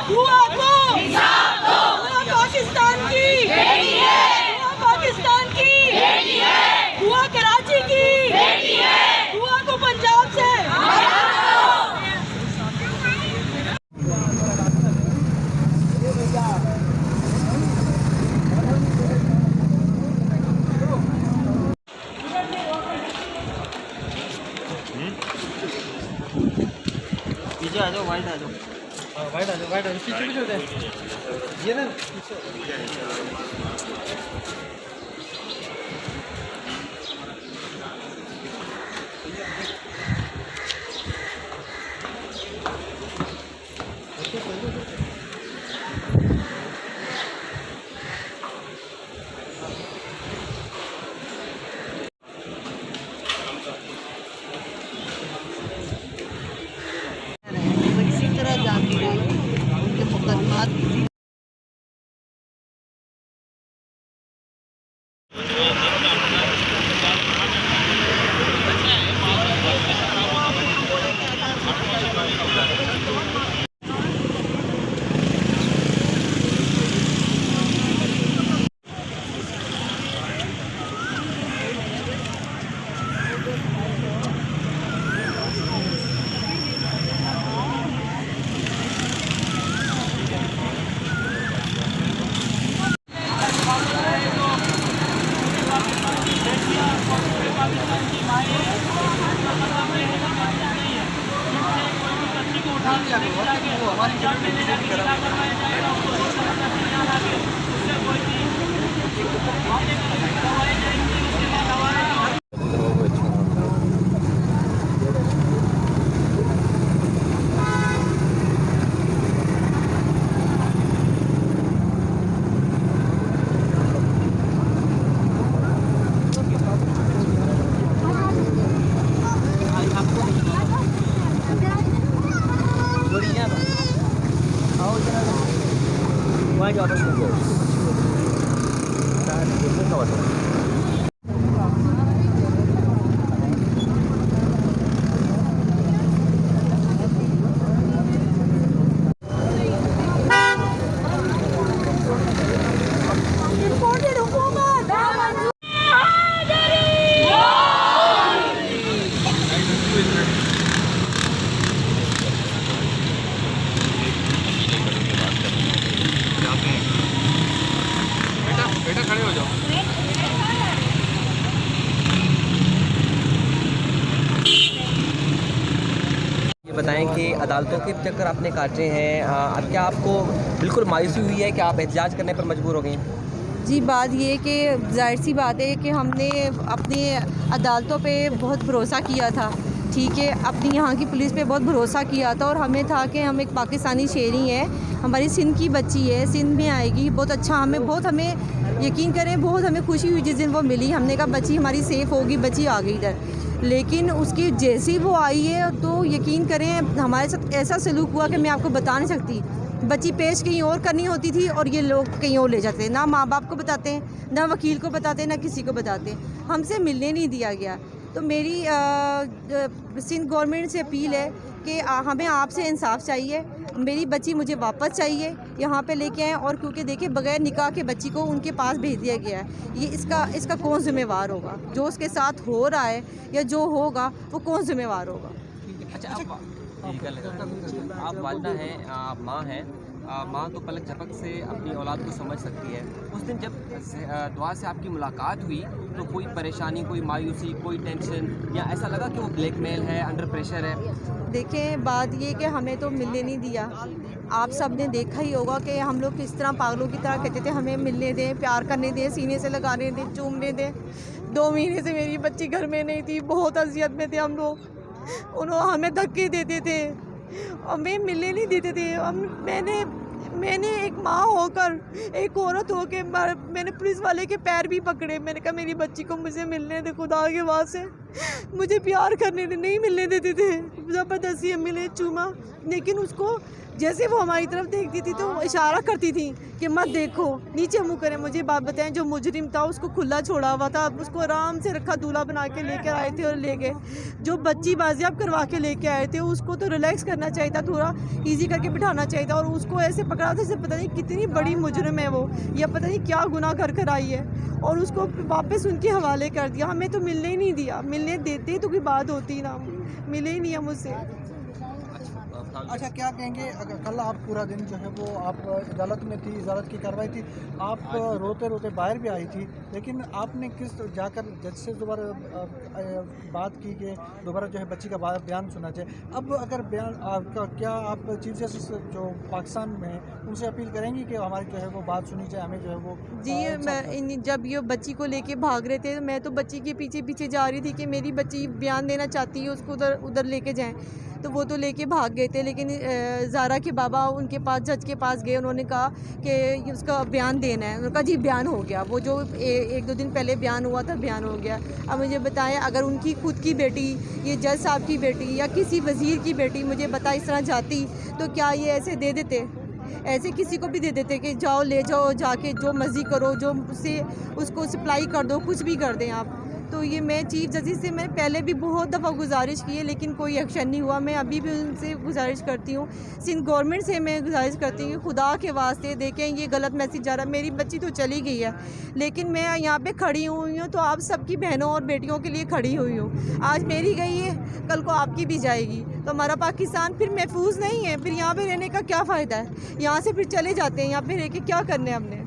हुआ पाकिस्तान की, हुआ पाकिस्तान की, हुआ कराची की, हुआ को पंजाब से। पीछे आ जाओ, वाइट आ जाओ, वाइट आ जाओ, वाइट आ जाओ, पीछे पीछे होते हैं ये ना पीछे। इसी तरह जाती रही उनके मुकदमात। वहाँ जाओ बेटा खड़े हो जाओ। ये बताएं कि अदालतों के चक्कर आपने काटे हैं, अब क्या आपको बिल्कुल मायूसी हुई है कि आप एहतजाज करने पर मजबूर हो गई? जी, बात ये कि जाहिर सी बात है कि हमने अपनी अदालतों पे बहुत भरोसा किया था, ठीक है, अपनी यहाँ की पुलिस पे बहुत भरोसा किया था और हमें था कि हम एक पाकिस्तानी शहरी हैं, हमारी सिंध की बच्ची है, सिंध में आएगी, बहुत अच्छा, हमें यकीन करें बहुत हमें खुशी हुई जिस दिन वो मिली। हमने कहा बच्ची हमारी सेफ़ होगी, बच्ची आ गई इधर, लेकिन उसकी जैसी वो आई है तो यकीन करें हमारे साथ ऐसा सलूक हुआ कि मैं आपको बता नहीं सकती। बच्ची पेश कहीं और करनी होती थी और ये लोग कहीं और ले जाते हैं, ना माँ बाप को बताते हैं, ना वकील को बताते हैं, ना किसी को बताते हैं, हमसे मिलने नहीं दिया गया। तो मेरी सिंध गवर्नमेंट से अपील है कि हमें आपसे इंसाफ चाहिए, मेरी बच्ची मुझे वापस चाहिए, यहाँ पे लेके आएँ। और क्योंकि देखिए बगैर निकाह के बच्ची को उनके पास भेज दिया गया है, ये इसका कौन ज़िम्मेवार होगा? जो उसके साथ हो रहा है या जो होगा वो कौन ज़िम्मेवार होगा? अच्छा, आप वालिदा हैं, माँ हैं, माँ तो पलक झपक से अपनी औलाद को समझ सकती है। उस दिन जब दुआ से आपकी मुलाकात हुई तो कोई परेशानी, कोई मायूसी, कोई टेंशन या ऐसा लगा कि वो ब्लैकमेल है, अंडर प्रेशर है? देखें, बात ये कि हमें तो मिलने नहीं दिया। आप सब ने देखा ही होगा कि हम लोग किस तरह पागलों की तरह कहते थे हमें मिलने दें, प्यार करने दें, सीने से लगाने दें, चूमने दें। 2 महीने से मेरी बच्ची घर में नहीं थी, बहुत अजियत में थे हम लोग, उन्होंने हमें धक्के देते थे, हमें मिलने नहीं देते थे। मैंने एक माँ होकर, एक औरत होकर मैंने पुलिस वाले के पैर भी पकड़े, मैंने कहा मेरी बच्ची को मुझे मिलने दे खुदा के वास्ते। मुझे प्यार करने नहीं मिलने देते थे, ज़बरदस्ती मिले चूमा। लेकिन उसको जैसे वो हमारी तरफ देखती थी तो वो इशारा करती थी कि मत देखो, नीचे मुँह करें। मुझे बात बताएं, जो मुजरिम था उसको खुला छोड़ा हुआ था, उसको आराम से रखा, दूल्हा बना के लेकर आए थे और ले गए। जो बच्ची बाजियाब करवा के लेके आए थे उसको तो रिलैक्स करना चाहिए था, थोड़ा इजी करके बिठाना चाहिए था, और उसको ऐसे पकड़ा था जैसे पता नहीं कितनी बड़ी मुजरिम है वो, या पता नहीं क्या गुनाह कर आई है, और उसको वापस उनके हवाले कर दिया। हमें तो मिलने ही नहीं दिया, मिलने देते तो कोई बात होती ना, मिले ही नहीं हम उससे। अच्छा, क्या कहेंगे, अगर कल आप पूरा दिन जो है वो आप अदालत में थी, अदालत की कार्रवाई थी, आप रोते रोते बाहर भी आई थी, लेकिन आपने किस जाकर जज से दोबारा बात की कि दोबारा जो है बच्ची का बयान सुनना चाहिए। अब अगर बयान आपका, क्या आप चीफ जस्टिस जो पाकिस्तान में उनसे अपील करेंगी कि हमारी जो है वो बात सुनी जाए, हमें जो है वो जी मैं जब ये बच्ची को लेके भाग रहे थे, मैं तो बच्ची के पीछे पीछे जा रही थी कि मेरी बच्ची बयान देना चाहती है, उसको उधर लेके जाएं, तो वो तो लेके भाग गए थे। लेकिन ज़ारा के बाबा उनके पास, जज के पास गए, उन्होंने कहा कि उसका बयान देना है। उन्होंने कहा जी बयान हो गया, वो जो 1-2 दिन पहले बयान हुआ था बयान हो गया। अब मुझे बताएं, अगर उनकी खुद की बेटी, ये जज साहब की बेटी या किसी वज़ीर की बेटी मुझे बता इस तरह जाती, तो क्या ये ऐसे दे देते? ऐसे किसी को भी दे देते कि जाओ ले जाओ, जाके जो मर्ज़ी करो, जो उससे उसको सप्लाई कर दो, कुछ भी कर दें आप। तो ये मैं चीफ जस्टिस से मैं पहले भी बहुत दफ़ा गुजारिश की है, लेकिन कोई एक्शन नहीं हुआ। मैं अभी भी उनसे गुजारिश करती हूँ, सिंध गवर्नमेंट से मैं गुजारिश करती हूँ, खुदा के वास्ते देखें ये गलत मैसेज जा रहा है। मेरी बच्ची तो चली गई है, लेकिन मैं यहाँ पे खड़ी हुई हूँ, तो आप सबकी बहनों और बेटियों के लिए खड़ी हुई हूँ। आज मेरी गई है, कल को आपकी भी जाएगी, तो हमारा पाकिस्तान फिर महफूज नहीं है। फिर यहाँ पर रहने का क्या फ़ायदा है? यहाँ से फिर चले जाते हैं, यहाँ पर रह के क्या करना है हमने?